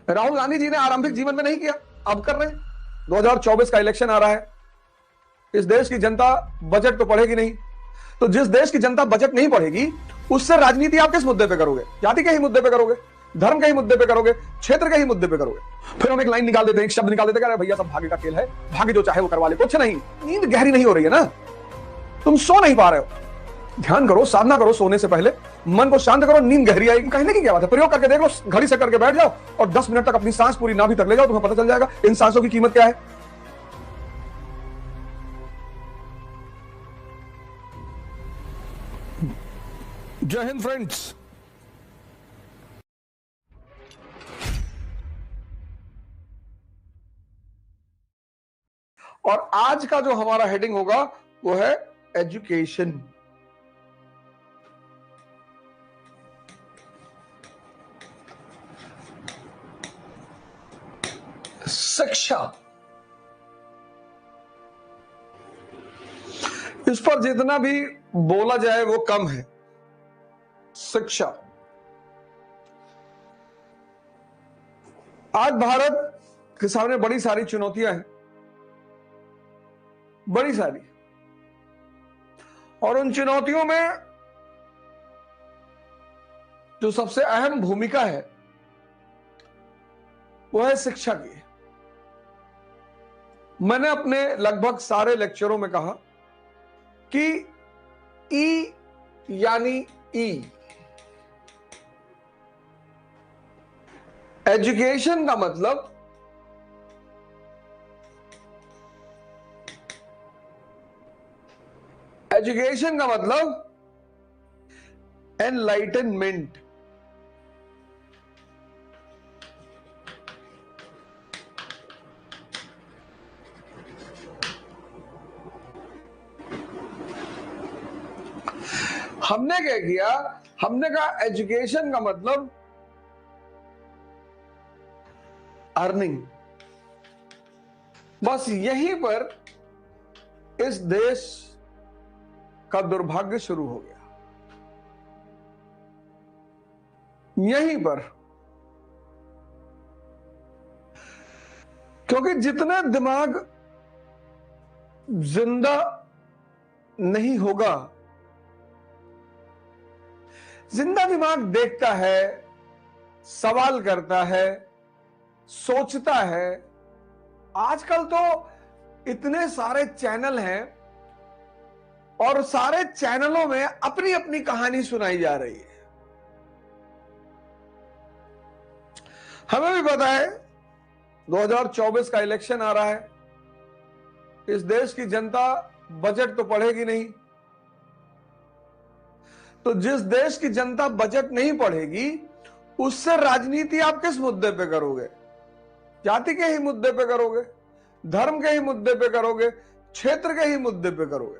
राहुल गांधी जी ने आरंभिक जीवन में नहीं किया, अब कर रहे हैं। 2024 का इलेक्शन आ रहा है, इस देश की जनता बजट तो पढ़ेगी नहीं। तो जिस देश की जनता बजट नहीं पढ़ेगी, उससे राजनीति आप किस मुद्दे पे करोगे? जाति के ही मुद्दे पे करोगे, धर्म के ही मुद्दे पे करोगे, क्षेत्र के ही मुद्दे पे करोगे। फिर हम एक लाइन निकाल देते हैं, एक शब्द निकाल देते हैं, भैया सब भाग्य का खेल है, भाग्य जो चाहे वो करवा ले। कुछ नहीं, नींद गहरी नहीं हो रही है ना, तुम सो नहीं पा रहे हो। ध्यान करो, साधना करो, सोने से पहले मन को शांत करो, नींद गहरी आएगी। कहने की क्या बात है, प्रयोग करके देख लो, घड़ी से करके बैठ जाओ और 10 मिनट तक अपनी सांस पूरी नाभि तक ले जाओ, तुम्हें पता चल जाएगा इन सांसों की कीमत क्या है। जय हिंद फ्रेंड्स। और आज का जो हमारा हेडिंग होगा वो है एजुकेशन। शिक्षा। इस पर जितना भी बोला जाए वो कम है। शिक्षा। आज भारत के सामने बड़ी सारी चुनौतियां हैं, बड़ी सारी, और उन चुनौतियों में जो सबसे अहम भूमिका है वो है शिक्षा की। मैंने अपने लगभग सारे लेक्चरों में कहा कि ई यानी ई, एजुकेशन का मतलब एनलाइटनमेंट। हमने क्या किया, हमने कहा एजुकेशन का मतलब अर्निंग। बस यहीं पर इस देश का दुर्भाग्य शुरू हो गया, यहीं पर। क्योंकि जितना दिमाग जिंदा नहीं होगा, जिंदा दिमाग देखता है, सवाल करता है, सोचता है। आजकल तो इतने सारे चैनल हैं और सारे चैनलों में अपनी अपनी कहानी सुनाई जा रही है। हमें भी पता है 2024 का इलेक्शन आ रहा है, इस देश की जनता बजट तो पढ़ेगी नहीं। तो जिस देश की जनता बजट नहीं पढ़ेगी, उससे राजनीति आप किस मुद्दे पे करोगे? जाति के ही मुद्दे पे करोगे, धर्म के ही मुद्दे पे करोगे, क्षेत्र के ही मुद्दे पे करोगे।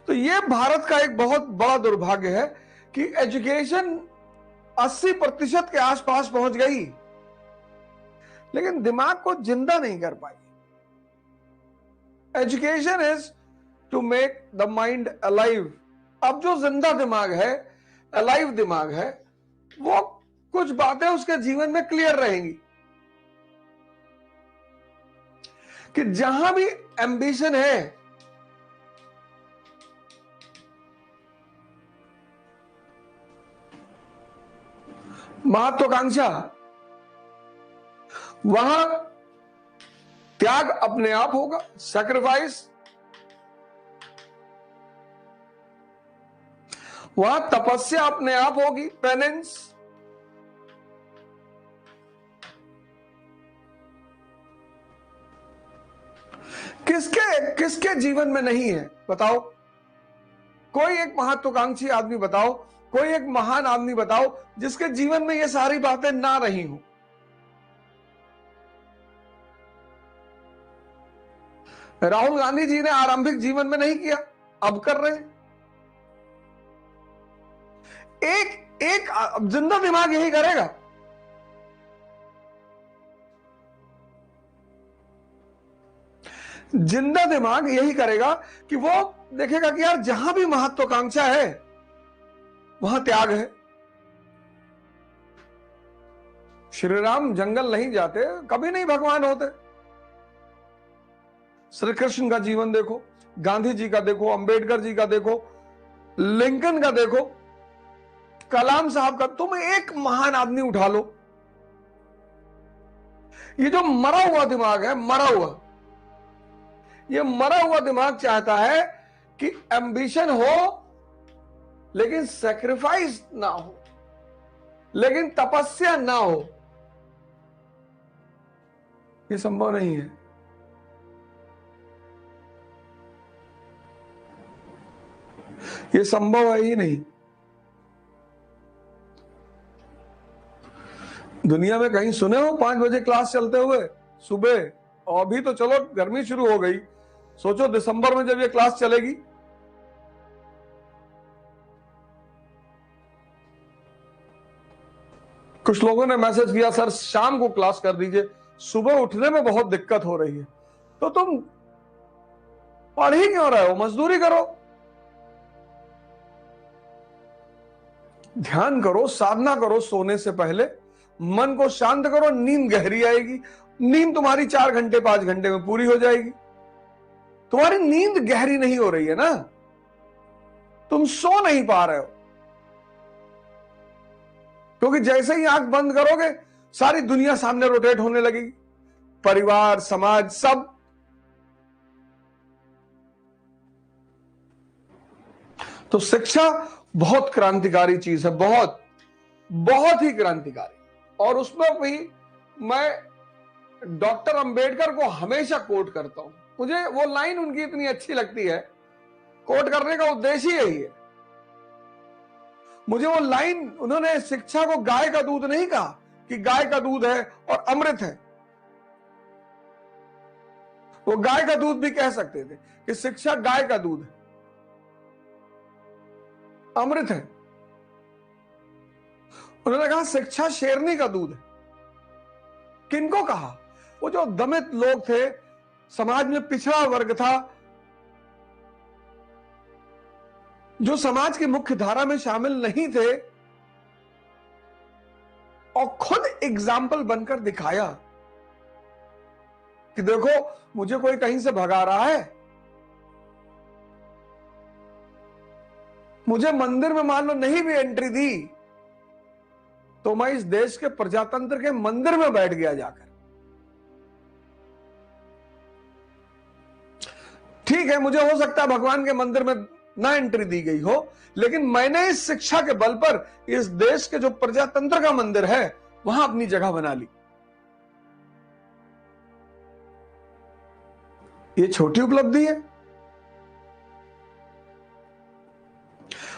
तो यह भारत का एक बहुत बड़ा दुर्भाग्य है कि एजुकेशन 80% के आसपास पहुंच गई, लेकिन दिमाग को जिंदा नहीं कर पाई। Education is to make the mind alive. अब जो जिंदा दिमाग है, अलाइव दिमाग है, वो कुछ बातें उसके जीवन में क्लियर रहेंगी कि जहां भी एम्बिशन है, महत्वाकांक्षा, वहां त्याग अपने आप होगा, सैक्रिफाइस। वहां तपस्या अपने आप होगी, पेनेंस। किसके जीवन में नहीं है बताओ? कोई एक महत्वाकांक्षी आदमी बताओ, कोई एक महान आदमी बताओ जिसके जीवन में ये सारी बातें ना रही हो। राहुल गांधी जी ने आरंभिक जीवन में नहीं किया, अब कर रहे हैं। एक जिंदा दिमाग यही करेगा। जिंदा दिमाग यही करेगा कि वो देखेगा कि यार जहां भी महत्वाकांक्षा है वहां त्याग है, श्री राम जंगल नहीं जाते, कभी नहीं भगवान होते। श्री कृष्ण का जीवन देखो, गांधी जी का देखो, अंबेडकर जी का देखो, लिंकन का देखो, कलाम साहब का, तुम एक महान आदमी उठा लो। ये जो मरा हुआ दिमाग है, मरा हुआ, ये मरा हुआ दिमाग चाहता है कि एम्बिशन हो लेकिन सेक्रीफाइस ना हो, लेकिन तपस्या ना हो। ये संभव नहीं है। ये संभव है ही नहीं। दुनिया में कहीं सुने हो 5 बजे क्लास चलते हुए सुबह? और अभी तो चलो गर्मी शुरू हो गई, सोचो दिसंबर में जब ये क्लास चलेगी। कुछ लोगों ने मैसेज किया, सर शाम को क्लास कर दीजिए, सुबह उठने में बहुत दिक्कत हो रही है। तो तुम पढ़ ही क्यों रहे हो? मजदूरी करो, ध्यान करो, साधना करो, सोने से पहले मन को शांत करो, नींद गहरी आएगी। नींद तुम्हारी 4 घंटे 5 घंटे में पूरी हो जाएगी। तुम्हारी नींद गहरी नहीं हो रही है ना, तुम सो नहीं पा रहे हो, क्योंकि जैसे ही आंख बंद करोगे सारी दुनिया सामने रोटेट होने लगेगी, परिवार, समाज, सब। तो शिक्षा बहुत क्रांतिकारी चीज है, बहुत बहुत ही क्रांतिकारी। और उसमें भी मैं डॉक्टर अंबेडकर को हमेशा कोट करता हूं। मुझे वो लाइन उनकी इतनी अच्छी लगती है, कोट करने का उद्देश्य ही यही है। मुझे वो लाइन, उन्होंने शिक्षा को गाय का दूध नहीं कहा कि गाय का दूध है और अमृत है। वो गाय का दूध भी कह सकते थे कि शिक्षा गाय का दूध है, अमृत है। उन्होंने कहा शिक्षा शेरनी का दूध है। किनको कहा? वो जो दमित लोग थे, समाज में पिछड़ा वर्ग था, जो समाज की मुख्य धारा में शामिल नहीं थे, और खुद एग्जाम्पल बनकर दिखाया कि देखो मुझे कोई कहीं से भगा रहा है, मुझे मंदिर में मान लो नहीं भी एंट्री दी तो मैं इस देश के प्रजातंत्र के मंदिर में बैठ गया जाकर। ठीक है, मुझे हो सकता है भगवान के मंदिर में ना एंट्री दी गई हो, लेकिन मैंने इस शिक्षा के बल पर इस देश के जो प्रजातंत्र का मंदिर है वहां अपनी जगह बना ली। ये छोटी उपलब्धि है।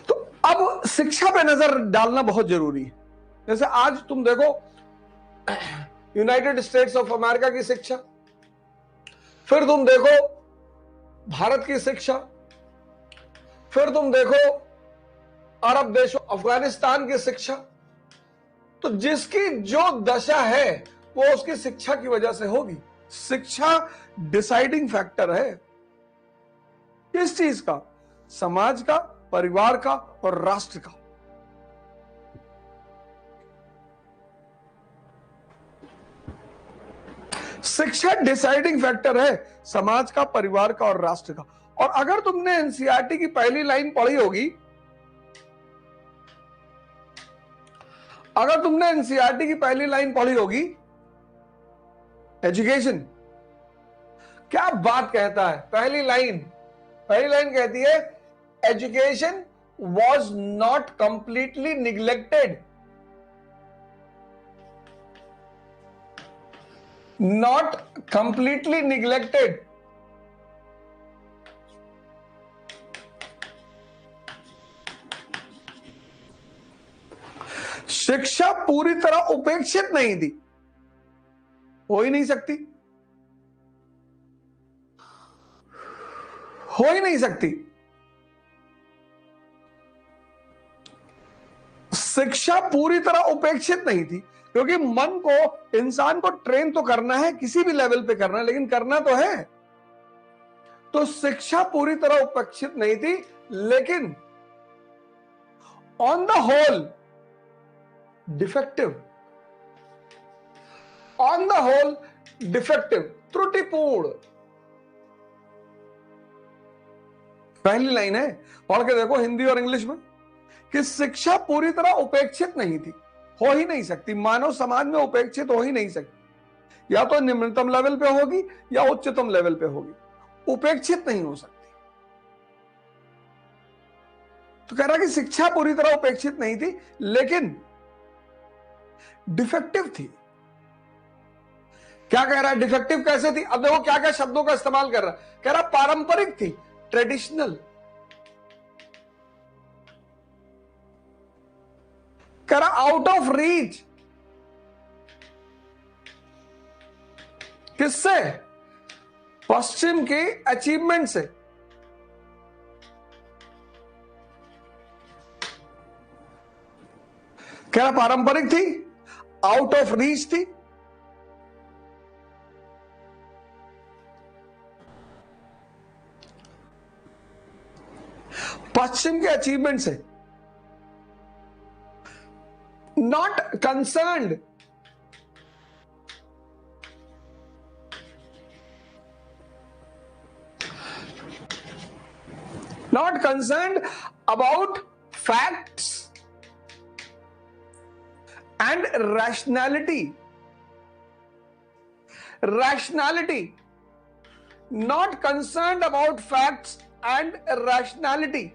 तो अब शिक्षा पे नजर डालना बहुत जरूरी है। जैसे आज तुम देखो यूनाइटेड स्टेट्स ऑफ अमेरिका की शिक्षा, फिर तुम देखो भारत की शिक्षा, फिर तुम देखो अरब देशों अफगानिस्तान की शिक्षा। तो जिसकी जो दशा है वो उसकी शिक्षा की वजह से होगी। शिक्षा डिसाइडिंग फैक्टर है किस चीज का? समाज का, परिवार का और राष्ट्र का। शिक्षा डिसाइडिंग फैक्टर है समाज का, परिवार का और राष्ट्र का। और अगर तुमने एनसीईआरटी की पहली लाइन पढ़ी होगी, अगर तुमने एनसीईआरटी की पहली लाइन पढ़ी होगी, एजुकेशन क्या बात कहता है? पहली लाइन कहती है education was not completely neglected, not completely neglected. शिक्षा पूरी तरह उपेक्षित नहीं थी, हो ही नहीं सकती, हो ही नहीं सकती। शिक्षा पूरी तरह उपेक्षित नहीं थी, क्योंकि मन को, इंसान को ट्रेन तो करना है, किसी भी लेवल पे करना है, लेकिन करना तो है। तो शिक्षा पूरी तरह उपेक्षित नहीं थी, लेकिन on the whole defective. On the whole defective, त्रुटिपूर्ण। पहली लाइन है, पढ़ के देखो हिंदी और इंग्लिश में, कि शिक्षा पूरी तरह उपेक्षित नहीं थी, हो ही नहीं सकती, मानव समाज में उपेक्षित हो ही नहीं सकती, या तो निम्नतम लेवल पे होगी या उच्चतम लेवल पे होगी, उपेक्षित नहीं हो सकती। तो कह रहा कि शिक्षा पूरी तरह उपेक्षित नहीं थी, लेकिन डिफेक्टिव थी। क्या कह रहा है, डिफेक्टिव कैसे थी? अब देखो क्या क्या शब्दों का इस्तेमाल कर रहा है। कह रहा पारंपरिक थी, ट्रेडिशनल। कह रहा आउट ऑफ रीच, किससे? पश्चिम के अचीवमेंट से। कह रहा पारंपरिक थी, आउट ऑफ रीच थी, पश्चिम के अचीवमेंट से, not concerned, not concerned about facts and rationality, rationality, not concerned about facts and rationality.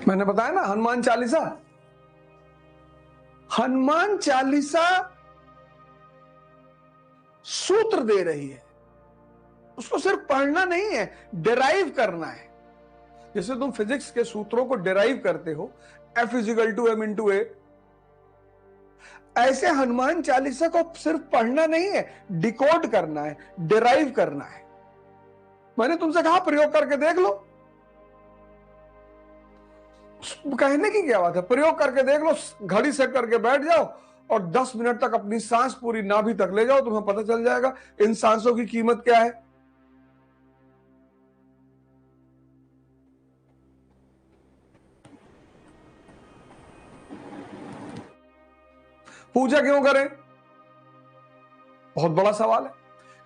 मैंने बताया ना हनुमान चालीसा, हनुमान चालीसा सूत्र दे रही है, उसको सिर्फ पढ़ना नहीं है, डिराइव करना है। जैसे तुम फिजिक्स के सूत्रों को डिराइव करते हो, F = m × a, ऐसे हनुमान चालीसा को सिर्फ पढ़ना नहीं है, डिकोड करना है, डिराइव करना है। मैंने तुमसे कहा प्रयोग करके देख लो, कहने की क्या बात है, प्रयोग करके देख लो, घड़ी सेट करके बैठ जाओ और 10 मिनट तक अपनी सांस पूरी नाभि तक ले जाओ, तुम्हें पता चल जाएगा इन सांसों की कीमत क्या है। पूजा क्यों करें? बहुत बड़ा सवाल है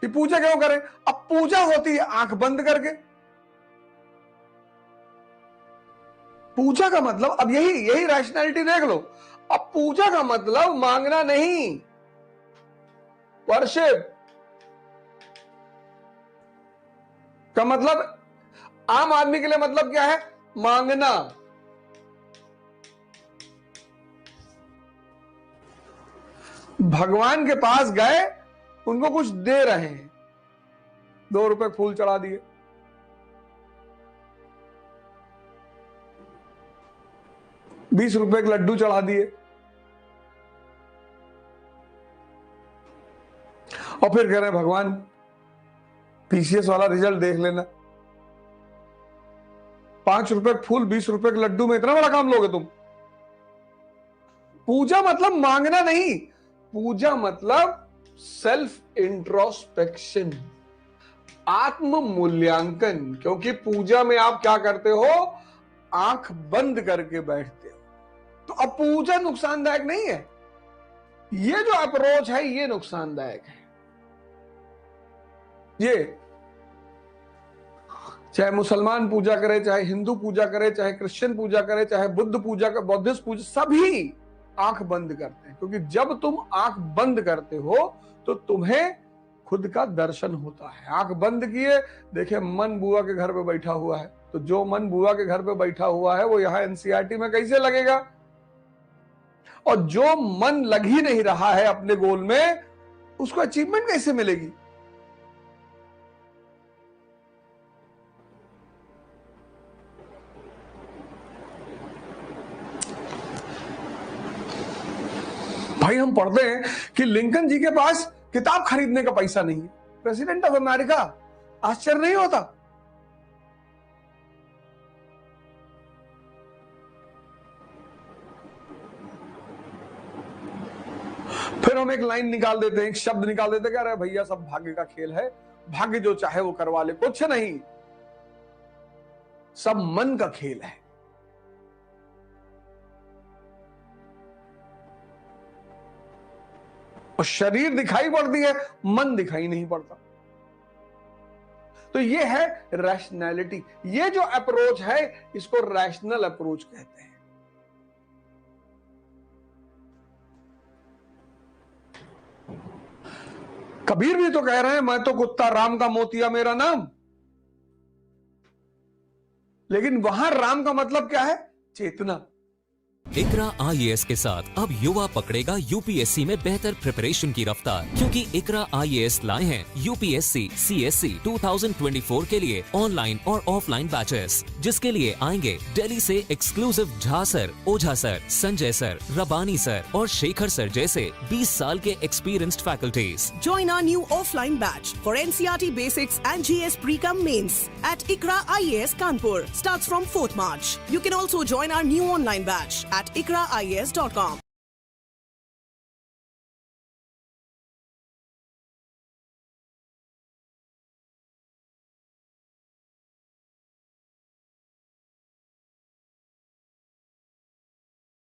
कि पूजा क्यों करें। अब पूजा होती है आंख बंद करके। पूजा का मतलब, अब यही रैशनैलिटी देख लो, अब पूजा का मतलब मांगना नहीं, वर्शिप का मतलब आम आदमी के लिए मतलब क्या है? मांगना। भगवान के पास गए, उनको कुछ दे रहे हैं, 2 रुपए फूल चढ़ा दिए, ₹20 के लड्डू चढ़ा दिए, और फिर कह रहे हैं भगवान पीसीएस वाला रिजल्ट देख लेना। ₹5 फूल, ₹20 के लड्डू में इतना बड़ा काम लोगे तुम? पूजा मतलब मांगना नहीं, पूजा मतलब सेल्फ इंट्रोस्पेक्शन, आत्म मूल्यांकन। क्योंकि पूजा में आप क्या करते हो? आंख बंद करके बैठते हो। तो अब पूजा नुकसानदायक नहीं है, ये जो अप्रोच है ये नुकसानदायक है। ये चाहे मुसलमान पूजा करे, चाहे हिंदू पूजा करे, चाहे क्रिश्चियन पूजा करे, चाहे बुद्ध पूजा का, बौद्धिस्ट पूजा, सभी आंख बंद करते हैं। क्योंकि जब तुम आंख बंद करते हो तो तुम्हें खुद का दर्शन होता है। आंख बंद किए, देखे मन बुआ के घर पे बैठा हुआ है, तो जो मन बुआ के घर पे बैठा हुआ है वो यहां एनसीईआरटी में कैसे लगेगा? और जो मन लग ही नहीं रहा है अपने गोल में, उसको अचीवमेंट कैसे मिलेगी? भाई हम पढ़ते हैं कि लिंकन जी के पास किताब खरीदने का पैसा नहीं है, प्रेसिडेंट ऑफ अमेरिका। आश्चर्य नहीं होता? फिर हम एक लाइन निकाल देते हैं, एक शब्द निकाल देते हैं, कह रहे भैया सब भाग्य का खेल है, भाग्य जो चाहे वो करवा ले। कुछ नहीं, सब मन का खेल है। और शरीर दिखाई पड़ती है, मन दिखाई नहीं पड़ता। तो ये है रैशनैलिटी। ये जो अप्रोच है इसको रैशनल अप्रोच कहते हैं। कबीर भी तो कह रहे हैं, मैं तो कुत्ता राम का मोतिया मेरा नाम। लेकिन वहां राम का मतलब क्या है? चेतना। इकरा आईएएस के साथ अब युवा पकड़ेगा यूपीएससी में बेहतर प्रिपरेशन की रफ्तार, क्योंकि इकरा आईएएस लाए हैं यूपीएससी सीएससी 2024 के लिए ऑनलाइन और ऑफलाइन बैचेस, जिसके लिए आएंगे दिल्ली से एक्सक्लूसिव झा सर, ओझा सर, संजय सर, रबानी सर और शेखर सर जैसे 20 साल के experienced faculties. Join our new offline batch for NCERT Basics and GS Pre-Com Mains at Ikra IAS Kanpur. Starts from 4th March. You can also join our new online batch at ikraias.com.